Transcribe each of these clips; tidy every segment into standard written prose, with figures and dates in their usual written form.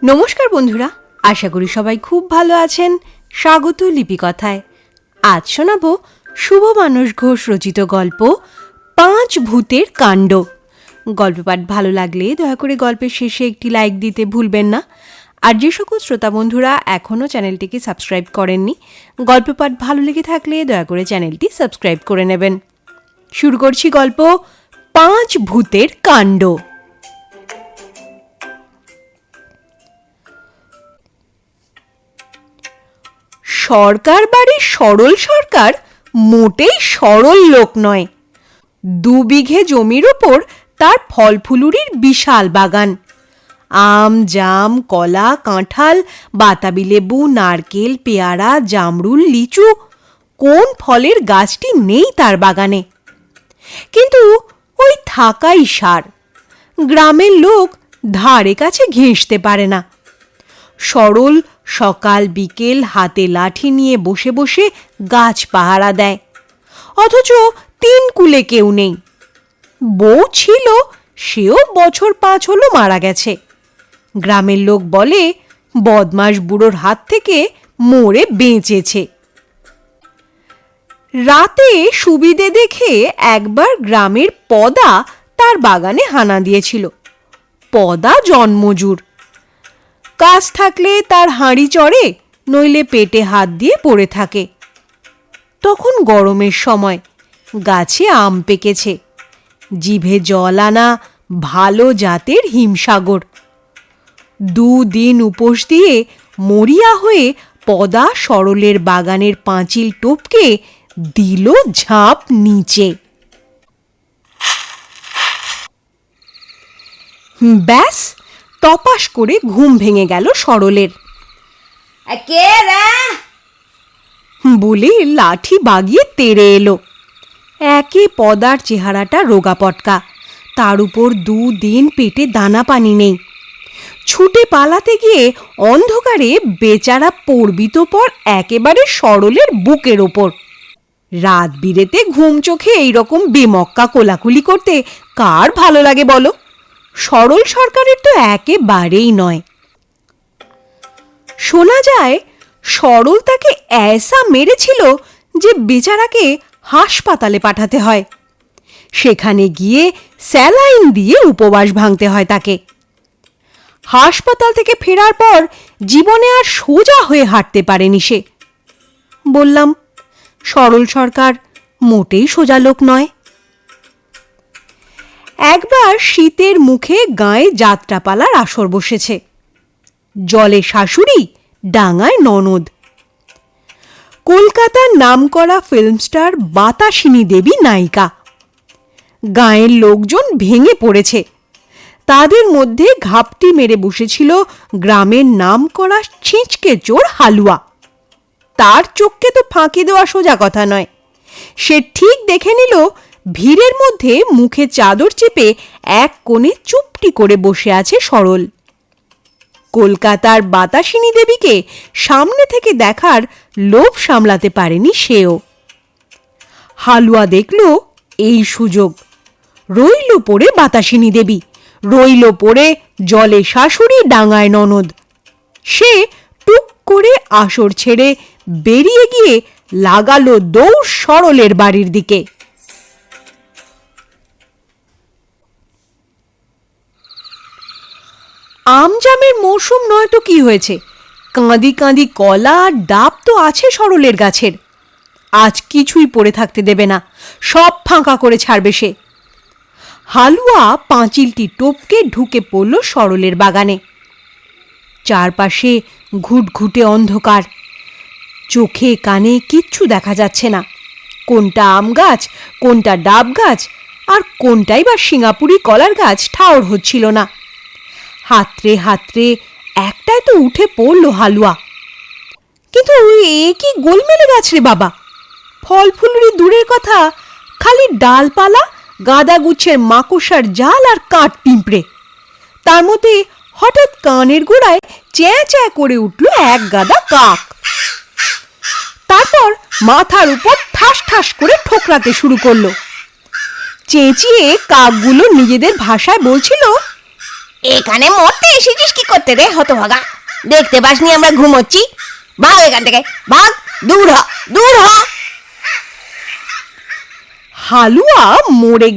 নমস্কার বন্ধুরা, আশা করি সবাই খুব ভালো আছেন। স্বাগত লিপিকথায়। আজ শোনাবো শুভ মানস ঘোষ রচিত গল্প ৫ ভূতের কাণ্ড। গল্প পাঠ ভালো লাগলে দয়া করে গল্পের শেষে একটি লাইক দিতে ভুলবেন না। আর যে সকল শ্রোতা বন্ধুরা এখনও চ্যানেলটিকে সাবস্ক্রাইব করেননি, গল্প পাঠ ভালো লেগে থাকলে দয়া করে চ্যানেলটি সাবস্ক্রাইব করে নেবেন। শুরু করছি গল্প ৫ ভূতের কাণ্ড। সরকার বাড়ির সরল সরকার মোটেই সরল লোক নয়। ২ বিঘে জমির ওপর তার ফল ফুলুরির বিশাল বাগান। আম, জাম, কলা, কাঁঠাল, বাতাবি লেবু, নারকেল, পেয়ারা, জামরুল, লিচু, কোন ফলের গাছটি নেই তার বাগানে। কিন্তু ওই থাকাই সার। গ্রামের লোক ধারে কাছে ঘেঁষতে পারে না। সরল সকাল বিকেল হাতে লাঠি নিয়ে বসে বসে গাছ পাহারা দেয়, অথচ ৩ কুলে কেউ নেই। বউ ছিল, সেও বছর ৫ হলো মারা গেছে। গ্রামের লোক বলে বদমাস বুড়োর হাত থেকে মরে বেঁচেছে। রাতে সুবিধে দেখে একবার গ্রামের পদা তার বাগানে হানা দিয়েছিল। পদা জন্মজুর, কাজ থাকলে তার হাঁড়ি চড়ে, নইলে পেটে হাত দিয়ে পড়ে থাকে। তখন গরমের সময়, গাছে আম পেকেছে, জিভে জল আনা ভালো জাতের হিমসাগর। ২ দিন উপোস দিয়ে মরিয়া হয়ে পদা সরলের বাগানের পাঁচিল টপকে দিল ঝাঁপ নিচে। ব্যাস, টপাস করে ঘুম ভেঙে গেল সরলের। কে রে বলে লাঠি বাগিয়ে তেড়ে এলো। একে পদার চেহারাটা রোগা পটকা, তার উপর ২ দিন পেটে দানা পানি নেই। ছুটে পালাতে গিয়ে অন্ধকারে বেচারা পড়বি তো পর একেবারে সরলের বুকের ওপর। রাত বিরেতে ঘুম চোখে এইরকম বেমক্কা কোলাকুলি করতে কার ভালো লাগে বলো? সরল সরকারের তো একেবারেই নয়। শোনা যায় সরল তাকে এসা মেরেছিল যে বেচারাকে হাসপাতালে পাঠাতে হয়। সেখানে গিয়ে স্যালাইন দিয়ে উপবাস ভাঙতে হয় তাকে। হাসপাতাল থেকে ফেরার পর জীবনে আর সোজা হয়ে হাঁটতে পারেনি সে। বললাম, সরল সরকার মোটেই সোজা লোক নয়। একবার শীতের মুখে গায়ে যাত্রাপালার আসর বসেছে। জলে শাশুড়ি, ডাঙায় ননদ। কলকাতার নামকরা ফিল্ম স্টার বাতাসিনী দেবী নায়িকা। গাঁয়ের লোকজন ভেঙে পড়েছে। তাদের মধ্যে ঘাপটি মেরে বসেছিল গ্রামের নামকরা ছিঁচকে চোর হালুয়া। তার চোখকে তো ফাঁকি দেওয়া সোজা কথা নয়। সে ঠিক দেখে নিল ভিড়ের মধ্যে মুখে চাদর চেপে এক কোণে চুপটি করে বসে আছে সরল। কলকাতার বাতাসিনী দেবীকে সামনে থেকে দেখার লোভ সামলাতে পারেনি সেও। হালুয়া দেখল এই সুযোগ। রইল পড়ে বাতাসিনী দেবী, রইল পড়ে জলে শাশুড়ি, ডাঙায় ননদ। সে টুক করে আসর ছেড়ে বেরিয়ে গিয়ে লাগালো দৌড় সরলের বাড়ির দিকে। আমজামের মৌসুম নয় তো কি হয়েছে, কাঁদি কাঁদি কলা আর ডাব তো আছে সরলের গাছের। আজ কিছুই পড়ে থাকতে দেবে না, সব ফাঁকা করে ছাড়বে সে। হালুয়া পাঁচিলটি টপকে ঢুকে পড়ল সরলের বাগানে। চারপাশে ঘুটঘুটে অন্ধকার, চোখে কানে কিচ্ছু দেখা যাচ্ছে না। কোনটা আম গাছ, কোনটা ডাব গাছ, আর কোনটাই বা সিঙ্গাপুরি কলার গাছ ঠাউর হচ্ছিল না। হাতড়ে হাতড়ে একটাই তো উঠে পড়ল হালুয়া। কিন্তু এ কি গোলমেলে গাছ রে বাবা! ফল ফুলুরি দূরের কথা, খালি ডালপালা, গাদা গুচ্ছের মাকড়সার জাল আর কাঠ পিঁপড়ে। তার মধ্যে হঠাৎ কানের গোড়ায় চ্যাঁ চ্যাঁ করে উঠল এক গাদা কাক। তারপর মাথার উপর ঠাস ঠাস করে ঠোকরাতে শুরু করলো। চেঁচিয়ে কাকগুলো নিজেদের ভাষায় বলছিল, এখানে মরতে এসেছিস কি করতে রে হতভাগা? দেখতে পাসনি আমরা ঘুমোচ্ছি? ভাগ এখান থেকে, ভাগ, দূর হ, দূর হ। হালুয়া মরে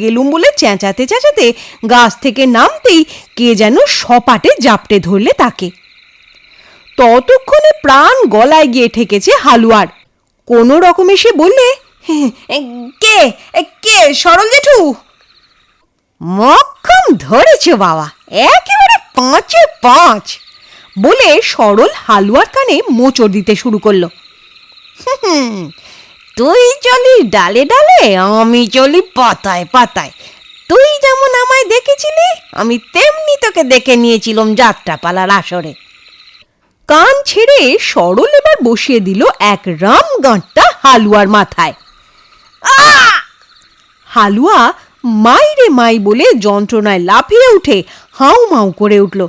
গেলুম বলে চেঁচাতে চেঁচাতে গাছ থেকে নামতেই কে যেন সপাটে জাপটে ধরলে তাকে। ততক্ষণে প্রাণ গলায় গিয়ে ঠেকেছে হালুয়ার। কোনো রকমে সে বললে, কে কে সরল জেঠু? মক্ষম ধরেছ বাবা, একেবারে 5-এ 5 বলে সরল হালুয়ার কানে মোচড় দিতে শুরু করলো। তুই চলিস ডালে ডালে, আমি চলি পাতায় পাতায়। তুই যেমন আমায় দেখেছিলি, আমি তেমনি তোকে দেখে নিয়েছিলাম যাত্রাপালার আসরে। কান ছেড়ে সরল এবার বসিয়ে দিল এক রাম গাঁটটা হালুয়ার মাথায়। হালুয়া মাইরে মাই বলে যন্ত্রণায় লাফিয়ে উঠে হাউ মাউ করে উঠল।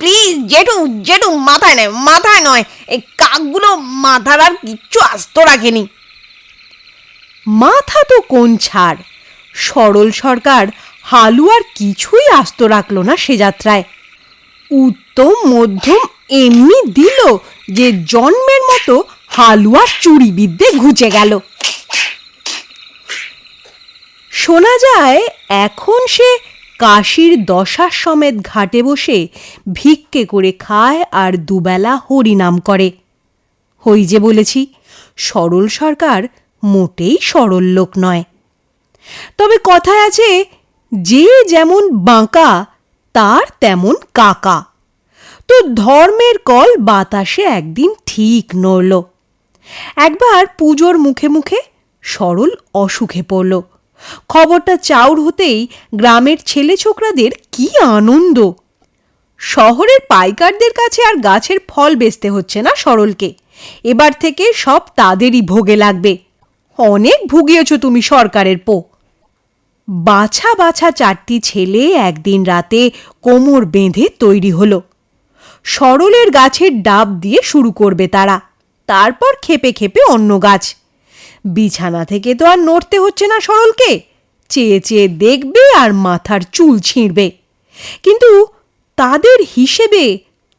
প্লিজ জেঠু, জেঠু মাথায় নয়, মাথায় নয়, এই কাকগুলো মাথার আর কিচ্ছু আস্ত রাখেনি। মাথা তো কোন ছাড়, সরল সরকার হালুয়ার কিছুই আস্ত রাখল না সে যাত্রায়। উত্তম মধ্যম এমনি দিল যে জন্মের মতো হালুয়ার চুরি বিদ্যে ঘুচে গেল। শোনা যায় এখন সে কাশীর দশার সমেত ঘাটে বসে ভিক্ষে করে খায় আর দুবেলা হরিনাম করে। হই যে বলেছি, সরল সরকার মোটেই সরল লোক নয়। তবে কথায় আছে, যে যেমন বাঁকা তার তেমন কাকা। তো ধর্মের কল বাতাসে একদিন ঠিক নড়ল। একবার পুজোর মুখে মুখে সরল অসুখে পড়ল। খবরটা চাউর হতেই গ্রামের ছেলে ছোকরাদের কি আনন্দ। শহরের পাইকারদের কাছে আর গাছের ফল বেচতে হচ্ছে না সরলকে, এবার থেকে সব তাদেরই ভোগে লাগবে। অনেক ভুগিয়েছ তুমি সরকারের পো। বাছা বাছা 4টি ছেলে একদিন রাতে কোমর বেঁধে তৈরি হলো। সরলের গাছের ডাব দিয়ে শুরু করবে তারা, তারপর খেপে খেপে অন্য গাছ। বিছানা থেকে তো আর নড়তে হচ্ছে না সরলকে, চেয়ে চেয়ে দেখবে আর মাথার চুল ছিঁড়বে। কিন্তু তাদের হিসেবে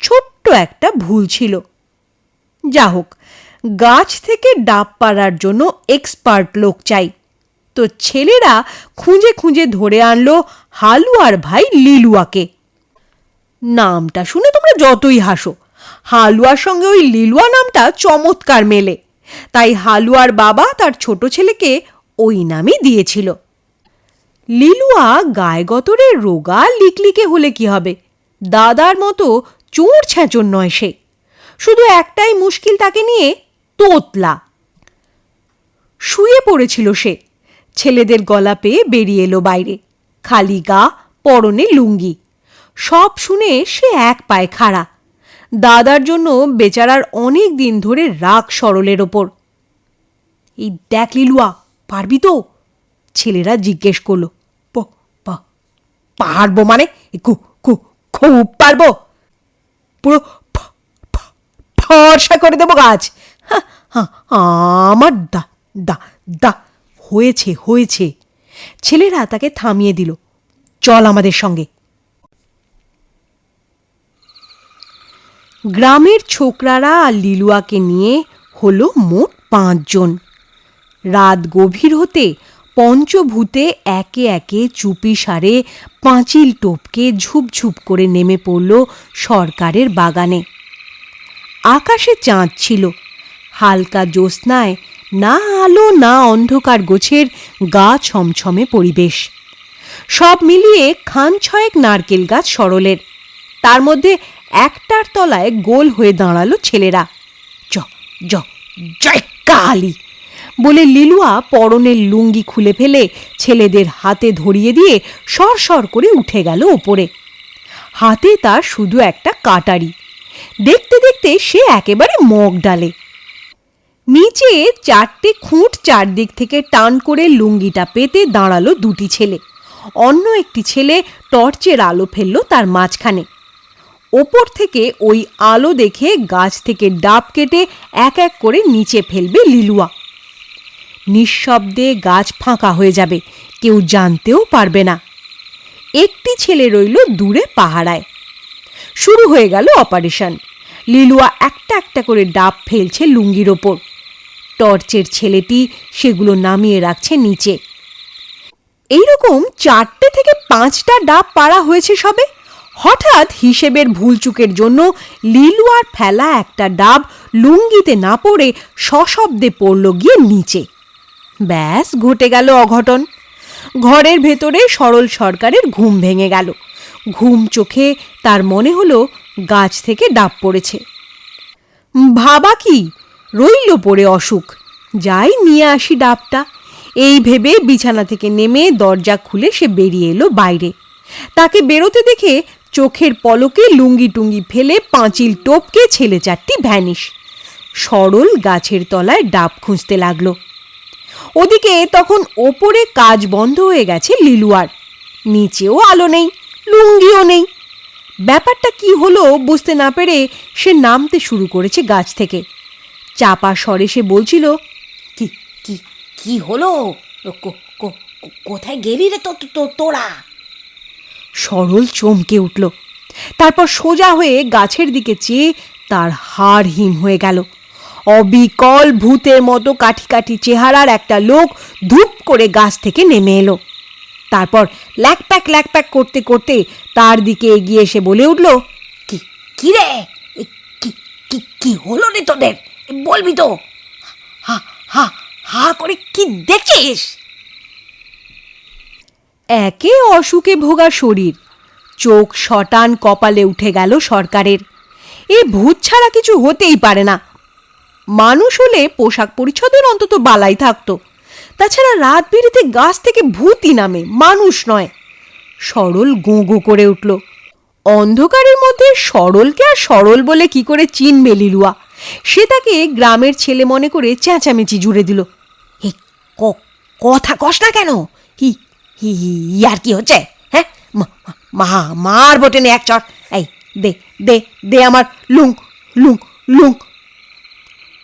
ছোট্ট একটা ভুল ছিল। যা হোক, গাছ থেকে ডাব পাড়ার জন্য এক্সপার্ট লোক চাই। তো ছেলেরা খুঁজে খুঁজে ধরে আনলো হালুয়ার ভাই লিলুয়াকে। নামটা শুনে তোমরা যতই হাসো, হালুয়ার সঙ্গে ওই লিলুয়া নামটা চমৎকার মেলে, তাই হালুয়ার বাবা তার ছোট ছেলেকে ওই নামই দিয়েছিল। লিলুয়া গায়ে গতরে রোগা লিকলিকে হলে কি হবে, দাদার মতো চোর ছ্যাঁচর নয় সে। শুধু একটাই মুশকিল তাকে নিয়ে, তোতলা। শুয়ে পড়েছিল সে, ছেলেদের গলা পেয়ে বেরিয়ে এলো বাইরে, খালি গা, পরনে লুঙ্গি। সব শুনে সে এক পায়ে খাড়া। দাদার জন্য বেচারার অনেক দিন ধরে রাগ সরলের ওপর। এই দেখ লিলুয়া, পারবি তো? ছেলেরা জিজ্ঞেস করলো। পারবো মানে? খুব পারবো, পুরো ফর্সা করে দেবো গাছ। আমার দা দা দা হয়েছে হয়েছে। ছেলেরা তাকে থামিয়ে দিল। চল আমাদের সঙ্গে। গ্রামের ছোকরারা আর লিলুয়াকে নিয়ে হলো মোট 5 জন। রাত গভীর হতে পঞ্চভূতে একে একে চুপি সারে পাঁচিল টপকে ঝুপঝুপ করে নেমে পড়ল সরকারের বাগানে। আকাশে চাঁদ ছিল, হালকা জ্যোৎস্নায় না আলো না অন্ধকার গোছের গা ছমছমে পরিবেশ। সব মিলিয়ে 6 নারকেল গাছ সরলের, তার মধ্যে একটার তলায় গোল হয়ে দাঁড়ালো ছেলেরা। জয় কালী বলে লিলুয়া পরনের লুঙ্গি খুলে ফেলে ছেলেদের হাতে ধরিয়ে দিয়ে সর করে উঠে গেল ওপরে। হাতে তার শুধু একটা কাটারি, দেখতে দেখতে সে একেবারে মগ ডালে। নিচে 4টে খুঁট চারদিক থেকে টান করে লুঙ্গিটা পেতে দাঁড়ালো 2টি ছেলে। অন্য একটি ছেলে টর্চের আলো ফেললো তার মাঝখানে। ওপর থেকে ওই আলো দেখে গাছ থেকে ডাব কেটে এক এক করে নিচে ফেলবে লিলুয়া। নিঃশব্দে গাছ ফাঁকা হয়ে যাবে, কেউ জানতেও পারবে না। একটি ছেলে রইল দূরে পাহারায়। শুরু হয়ে গেল অপারেশন। লিলুয়া একটা একটা করে ডাব ফেলছে লুঙ্গির ওপর। টর্চের ছেলেটি সেগুলো নামিয়ে রাখছে নিচে। এইরকম 4টে থেকে 5টা ডাব পাড়া হয়েছে সবে। হঠাৎ হিসেবের ভুলচুকের জন্য লিলুয়ার ফেলা একটা ডাব লুঙ্গিতে না পড়ে সশব্দে পড়ল গিয়ে নিচে। ব্যাস, ঘটে গেল অঘটন। ঘরের ভেতরে সরল সরকারের ঘুম ভেঙে গেল। ঘুম চোখে তার মনে হলো গাছ থেকে ডাব পড়েছে। ভাবা কি, রইল পড়ে অসুখ। যাই নিয়ে আসি ডাবটা, এই ভেবে বিছানা থেকে নেমে দরজা খুলে সে বেরিয়ে এলো বাইরে। তাকে বেরোতে দেখে চোখের পলকে লুঙ্গি টুঙ্গি ফেলে পাঁচিল টপকে ছেলে 4টি ভ্যানিশ। সরল গাছের তলায় ডাব খুঁজতে লাগলো। ওদিকে তখন ওপরে কাজ বন্ধ হয়ে গেছে লিলুয়ার। নিচেও আলো নেই, লুঙ্গিও নেই। ব্যাপারটা কি হলো বুঝতে না পেরে সে নামতে শুরু করেছে গাছ থেকে। চাপা স্বরে সে বলছিল, কি কি কি হলো? কোথায় গেলি রে তোরা? সরল চমকে উঠল। তারপর সোজা হয়ে গাছের দিকে চেয়ে তার হাড় হিম হয়ে গেল। অবিকল ভূতের মতো কাঠি কাঠি চেহারার একটা লোক ধূপ করে গাছ থেকে নেমে এলো। তারপর ল্যাকপ্যাক করতে করতে তার দিকে এগিয়ে এসে বলে উঠল, কি রে, কি হলো রে তোদের? বলবি তো? হা হা হা করে কি দেখছিস? একে অসুখে ভোগা শরীর, চোখ শটান কপালে উঠে গেল সরকারের। এ ভূত ছাড়া কিছু হতেই পারে না। মানুষ হলে পোশাক পরিচ্ছদের অন্তত বালাই থাকতো। তাছাড়া রাত বিরেতে গাছ থেকে ভূতই নামে, মানুষ নয়। সরল গোঁ গোঁ করে উঠল। অন্ধকারের মধ্যে সরলকে আর সরল বলে কি করে চিনবে লিলুয়া? সে তাকে গ্রামের ছেলে মনে করে চেঁচামেচি জুড়ে দিল। কথা কস না কেন? আর কি হচ্ছে? হ্যাঁ, মার বটেনে এক চট। এই দে দে দে আমার লুং লুং লুং।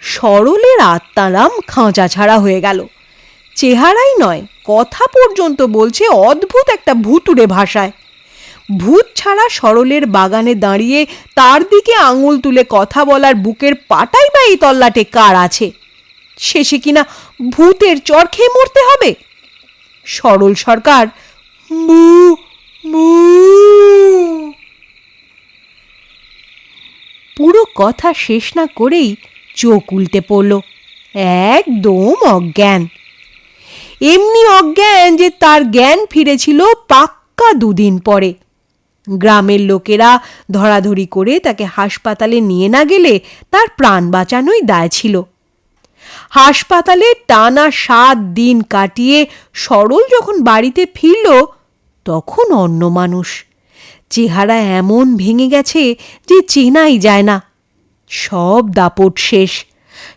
সরলের আত্মারাম খাঁচা ছাড়া হয়ে গেল। চেহারাই নয়, কথা পর্যন্ত বলছে অদ্ভুত একটা ভুতুড়ে ভাষায়। ভূত ছাড়া সরলের বাগানে দাঁড়িয়ে তার দিকে আঙুল তুলে কথা বলার বুকের পাটাই বা এই তল্লাটে কার আছে? শেষে কিনা ভূতের চর খেয়ে মরতে হবে? সরল সরকার মু মু পুরো কথা শেষ না করেই চোখ উল্টে পড়ল। একদম অজ্ঞান। এমনি অজ্ঞান যে তার জ্ঞান ফিরেছিল পাক্কা 2 দিন পরে। গ্রামের লোকেরা ধরাধরি করে তাকে হাসপাতালে নিয়ে না গেলে তার প্রাণ বাঁচানোই দায় ছিল। হাসপাতালে টানা 7 দিন কাটিয়ে সরল যখন বাড়িতে ফিরল তখন অন্য মানুষ। চেহারা এমন ভেঙে গেছে যে চেনাই যায় না। সব দাপট শেষ।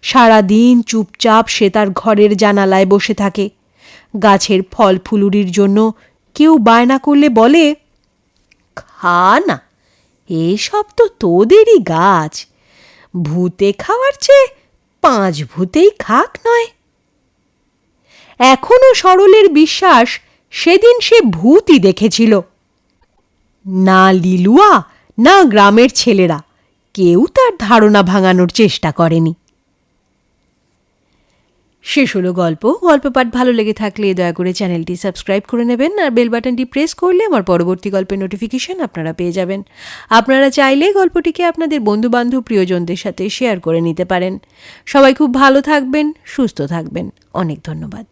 সারাদিন চুপচাপ সে তার ঘরের জানালায় বসে থাকে। গাছের ফল ফুলুরির জন্য কেউ বায়না করলে বলে, খা না, এসব তো তোদেরই গাছ। ভূতে খাওয়ার চেয়ে 5 ভূতেই খাক নয়। এখনো সরলের বিশ্বাস সেদিন সে ভূতই দেখেছিল। না লিলুয়া না গ্রামের ছেলেরা কেউ তার ধারণা ভাঙানোর চেষ্টা করেনি। শেষ হলো গল্প। গল্প পাঠ ভালো লেগে থাকলে দয়া করে চ্যানেলটি সাবস্ক্রাইব করে নেবেন আর বেল বাটনটি প্রেস করলে আমার পরবর্তী গল্পের নোটিফিকেশন আপনারা পেয়ে যাবেন। আপনারা চাইলে গল্পটিকে আপনাদের বন্ধুবান্ধব প্রিয়জনদের সাথে শেয়ার করে নিতে পারেন। সবাই খুব ভালো থাকবেন, সুস্থ থাকবেন। অনেক ধন্যবাদ।